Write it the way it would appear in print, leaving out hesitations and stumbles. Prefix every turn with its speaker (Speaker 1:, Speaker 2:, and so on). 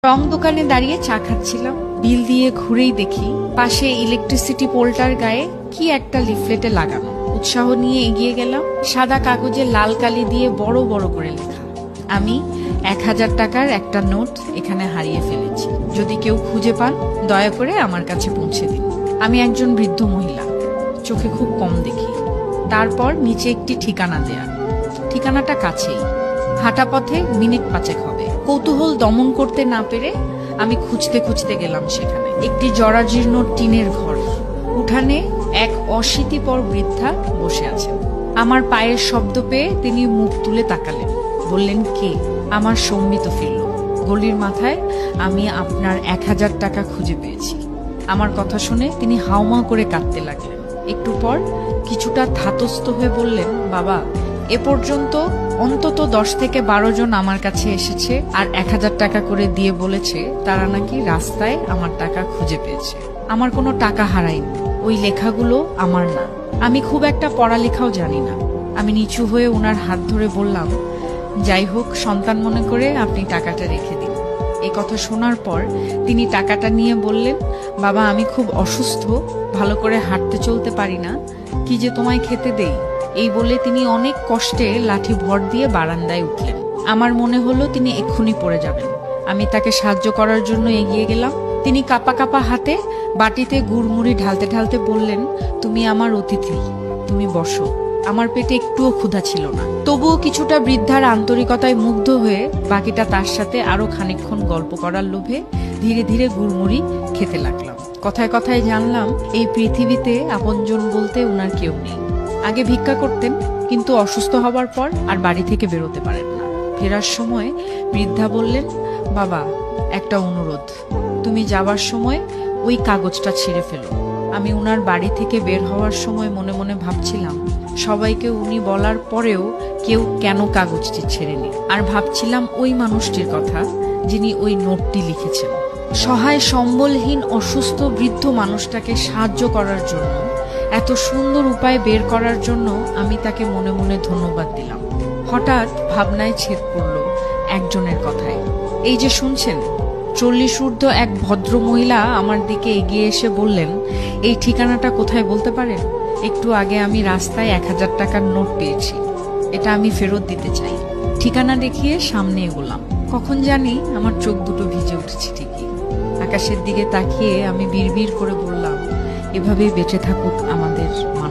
Speaker 1: রং দোকানে দাঁড়িয়ে চা খাচ্ছিলাম। বিল দিয়ে ঘুরেই দেখি পাশে ইলেকট্রিসিটি পোলটার গায়ে কি একটা লিফলেটে লাগানো। উৎসাহ নিয়ে এগিয়ে গেলাম। সাদা কাগজে লাল কালি দিয়ে বড় বড় করে লেখা, আমি 1000 টাকার একটা নোট এখানে হারিয়ে ফেলেছি, যদি কেউ খুঁজে পান দয়া করে আমার কাছে পৌঁছে দিন। আমি একজন বৃদ্ধ মহিলা, চোখে খুব কম দেখি। তারপর নিচে একটি ঠিকানা দেয়া, ঠিকানাটা কাছেই, হাঁটা পথে মিনিট 5 হবে। কৌতূহল দমন করতে না পেরে আমি খুঁজতে খুঁজতে গেলাম সেখানে। একটি জরাজীর্ণ টিনের ঘর, উঠানে এক অশীতিপর বৃদ্ধা বসে আছেন। আমার পায়ের শব্দ পেয়ে তিনি মুখ তুলে তাকালেন, বললেন কে? আমার সম্মিত ফিরল। গলির মাথায় আমি আপনার 1000 টাকা খুঁজে পেয়েছি। আমার কথা শুনে তিনি হাউমাউ করে কাঁদতে লাগলেন। একটু পর কিছুটা ধাতস্থ হয়ে বললেন, বাবা, এ পর্যন্ত অন্তত 10 থেকে 12 জন আমার কাছে এসেছে আর 1000 টাকা করে দিয়ে বলেছে তারা নাকি রাস্তায় আমার টাকা খুঁজে পেয়েছে। আমার কোনো টাকা হারায়নি, ওই লেখাগুলো আমার না। আমি খুব একটা পড়ালেখাও জানি না। আমি নিচু হয়ে ওনার হাত ধরে বললাম, যাই হোক, সন্তান মনে করে আপনি টাকাটা রেখে দিন। এই কথা শোনার পর তিনি টাকাটা নিয়ে বললেন, বাবা, আমি খুব অসুস্থ, ভালো করে হাঁটতে চলতে পারি না, কি যে তোমায় খেতে দেই। এই বলে তিনি অনেক কষ্টে লাঠি ভর দিয়ে বারান্দায় উঠলেন। আমার মনে হলো তিনি এক্ষুনি পড়ে যাবেন। আমি তাকে সাহায্য করার জন্য এগিয়ে গেলাম। তিনি কাঁপা কাঁপা হাতে বাটিতে গুড়মুড়ি ঢালতে ঢালতে বললেন, তুমি আমার অতিথি, তুমি বসো। আমার পেটে একটুও ক্ষুধা ছিল না, তবুও কিছুটা বৃদ্ধার আন্তরিকতায় মুগ্ধ হয়ে বাকিটা তার সাথে আরো খানিকক্ষণ গল্প করার লোভে ধীরে ধীরে গুড়মুড়ি খেতে লাগলাম। কথায় কথায় জানলাম এই পৃথিবীতে আপনজন বলতে উনার কেউ নেই। আগে ভিক্ষা করতেন, কিন্তু অসুস্থ হবার পর আর বাড়ি থেকে বেরোতে পারেন না। ফেরার সময় বৃদ্ধা বললেন, বাবা, একটা অনুরোধ, তুমি যাবার সময় ওই কাগজটা ছিঁড়ে ফেলো। আমি উনার বাড়ি থেকে বের হওয়ার সময় মনে মনে ভাবছিলাম, সবাইকে উনি বলার পরেও কেউ কেন কাগজটি ছেড়েনি। আর ভাবছিলাম ওই মানুষটির কথা যিনি ওই নোটটি লিখেছেন। সহায় সম্বলহীন অসুস্থ বৃদ্ধ মানুষটাকে সাহায্য করার জন্য, এত সুন্দর উপায় বের করার জন্য আমি তাকে মনে মনে ধন্যবাদ দিলাম। হঠাৎ ভাবনায় ছেদ পড়ল একজনের কথায়। এই যে শুনছেন, 40 ঊর্ধ্ব এক ভদ্র মহিলা আমার দিকে এগিয়ে এসে বললেন, এই ঠিকানাটা কোথায় বলতে পারেন? একটু আগে আমি রাস্তায় 1000 টাকার নোট পেয়েছি, এটা আমি ফেরত দিতে চাই। ঠিকানা দেখিয়ে সামনে এগোলাম। কখন জানি আমার চোখ দুটো ভিজে উঠেছে ঠিকই। আকাশের দিকে তাকিয়ে আমি বিড়বিড় করে বললাম, এভাবেই বেঁচে থাকুক আমাদের মানুষ।